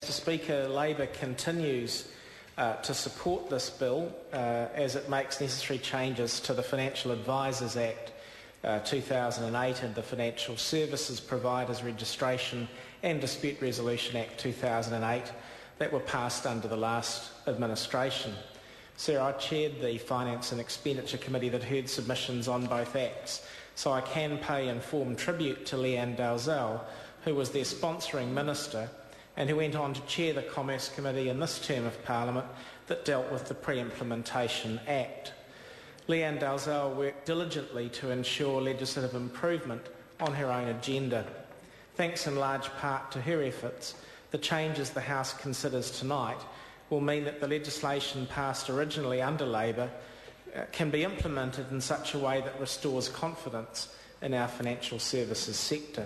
Mr Speaker, Labor continues to support this bill as it makes necessary changes to the Financial Advisers Act 2008 and the Financial Services Providers Registration and Dispute Resolution Act 2008 that were passed under the last administration. Sir, I chaired the Finance and Expenditure Committee that heard submissions on both acts, so I can pay informed tribute to Leanne Dalzell, who was their sponsoring minister and who went on to chair the Commerce Committee in this term of Parliament that dealt with the Pre-Implementation Act. Leanne Dalzell worked diligently to ensure legislative improvement on her own agenda. Thanks in large part to her efforts, the changes the House considers tonight will mean that the legislation passed originally under Labor can be implemented in such a way that restores confidence in our financial services sector.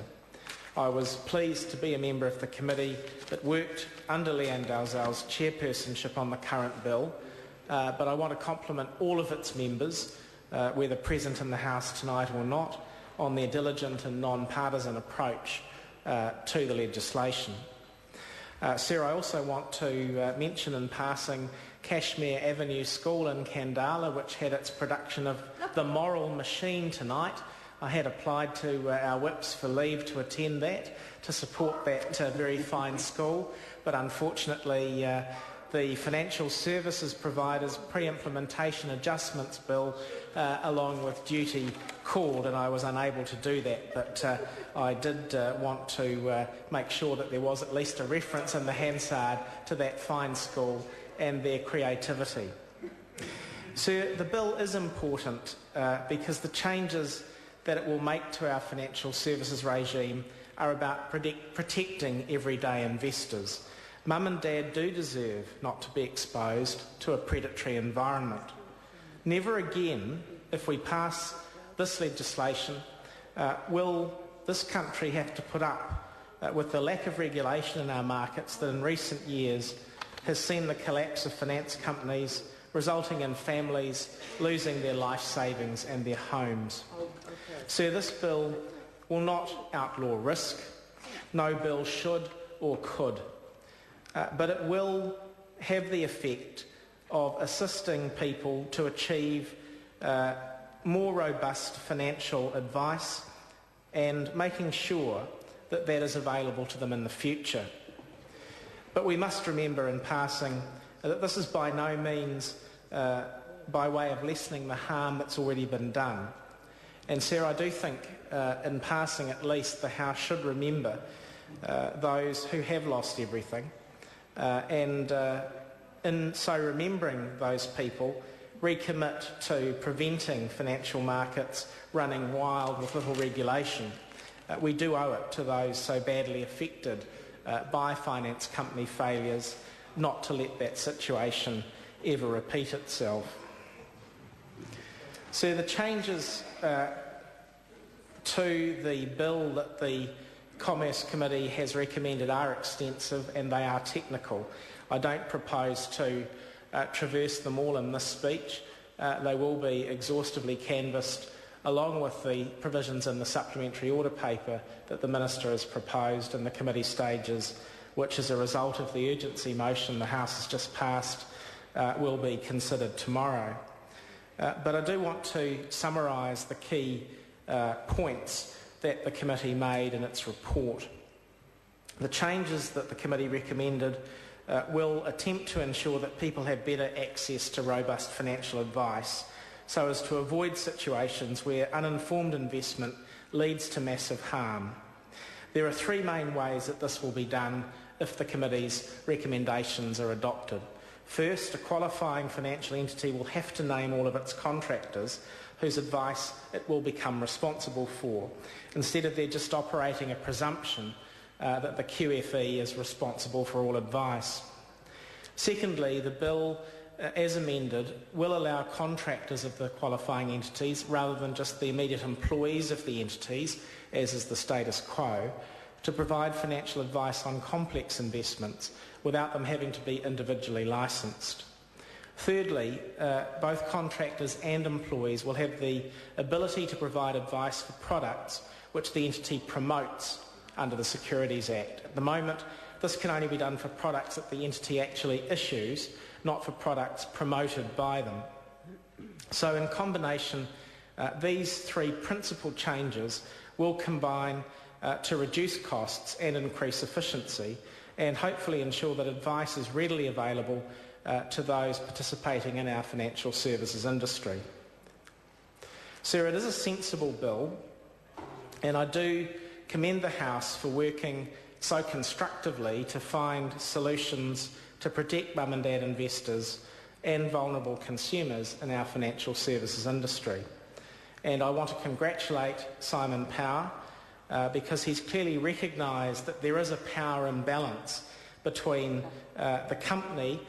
I was pleased to be a member of the committee that worked under Leanne Dalzell's chairpersonship on the current bill, but I want to compliment all of its members, whether present in the House tonight or not, on their diligent and non-partisan approach to the legislation. Sir, I also want to mention in passing Cashmere Avenue School in Kandala, which had its production of The Moral Machine tonight. I had applied to our whips for leave to attend that, to support that very fine school, but unfortunately the Financial Services Providers Pre-Implementation Adjustments Bill, along with duty, called, and I was unable to do that, but I did want to make sure that there was at least a reference in the Hansard to that fine school and their creativity. Sir, the bill is important because the changes that it will make to our financial services regime are about protecting everyday investors. Mum and Dad do deserve not to be exposed to a predatory environment. Never again, if we pass this legislation, will this country have to put up with the lack of regulation in our markets that in recent years has seen the collapse of finance companies, resulting in families losing their life savings and their homes. Sir, this bill will not outlaw risk. No bill should or could. But it will have the effect of assisting people to achieve more robust financial advice and making sure that that is available to them in the future. But we must remember in passing that this is by no means by way of lessening the harm that's already been done. And Sarah, I do think in passing at least the House should remember those who have lost everything and in so remembering those people, recommit to preventing financial markets running wild with little regulation. We do owe it to those so badly affected by finance company failures not to let that situation ever repeat itself. So the changes to the bill that the Commerce Committee has recommended are extensive and they are technical. I don't propose to traverse them all in this speech. They will be exhaustively canvassed along with the provisions in the supplementary order paper that the Minister has proposed in the committee stages, which as a result of the urgency motion the House has just passed will be considered tomorrow. But I do want to summarise the key points that the committee made in its report. The changes that the committee recommended will attempt to ensure that people have better access to robust financial advice so as to avoid situations where uninformed investment leads to massive harm. There are three main ways that this will be done if the committee's recommendations are adopted. First, a qualifying financial entity will have to name all of its contractors whose advice it will become responsible for, instead of there just operating a presumption that the QFE is responsible for all advice. Secondly, the bill, as amended, will allow contractors of the qualifying entities, rather than just the immediate employees of the entities, as is the status quo, to provide financial advice on complex investments without them having to be individually licensed. Thirdly, both contractors and employees will have the ability to provide advice for products which the entity promotes under the Securities Act. At the moment, this can only be done for products that the entity actually issues, not for products promoted by them. So in combination, these three principal changes will combine to reduce costs and increase efficiency, and hopefully ensure that advice is readily available to those participating in our financial services industry. Sarah, it is a sensible bill, and I do commend the House for working so constructively to find solutions to protect mum and dad investors and vulnerable consumers in our financial services industry. And I want to congratulate Simon Power because he's clearly recognised that there is a power imbalance between the company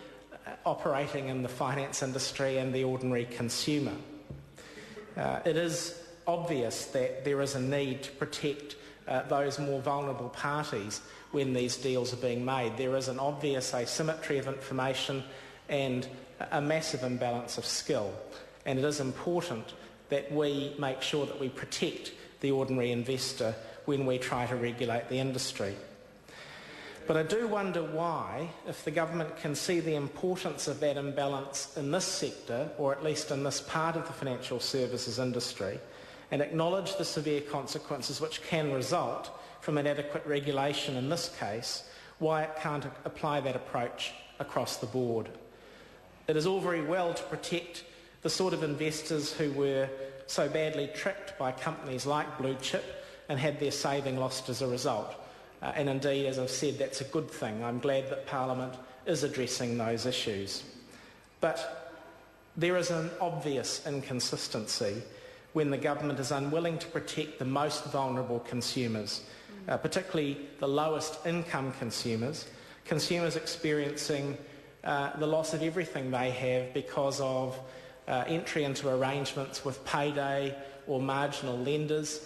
operating in the finance industry and the ordinary consumer. It is obvious that there is a need to protect those more vulnerable parties when these deals are being made. There is an obvious asymmetry of information and a massive imbalance of skill, and it is important that we make sure that we protect the ordinary investor when we try to regulate the industry. But I do wonder why, if the government can see the importance of that imbalance in this sector, or at least in this part of the financial services industry, and acknowledge the severe consequences which can result from inadequate regulation in this case, why it can't apply that approach across the board. It is all very well to protect the sort of investors who were so badly tricked by companies like Blue Chip and had their saving lost as a result. And indeed, as I've said, that's a good thing. I'm glad that Parliament is addressing those issues. But there is an obvious inconsistency when the government is unwilling to protect the most vulnerable consumers, particularly the lowest income consumers, consumers experiencing the loss of everything they have because of entry into arrangements with payday or marginal lenders,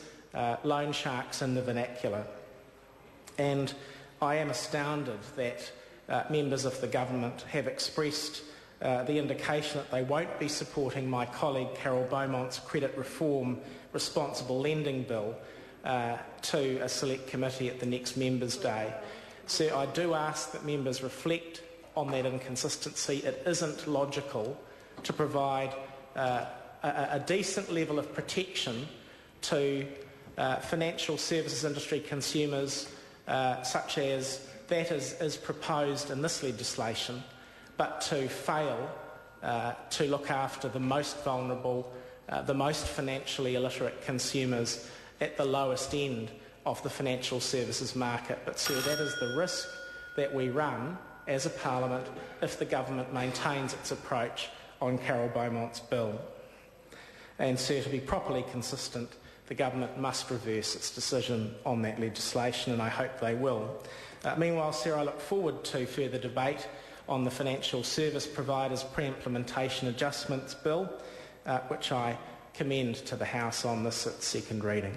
loan sharks in the vernacular. And I am astounded that members of the government have expressed the indication that they won't be supporting my colleague Carol Beaumont's credit reform responsible lending bill to a select committee at the next Members' Day. So I do ask that members reflect on that inconsistency. It isn't logical to provide a decent level of protection to financial services industry consumers such as that is proposed in this legislation, but to fail to look after the most vulnerable, the most financially illiterate consumers at the lowest end of the financial services market. But sir, that is the risk that we run as a Parliament if the government maintains its approach on Carol Beaumont's bill. And sir, to be properly consistent, the government must reverse its decision on that legislation, and I hope they will. Meanwhile, sir, I look forward to further debate on the Financial Service Providers Pre-Implementation Adjustments Bill, which I commend to the House on this at second reading.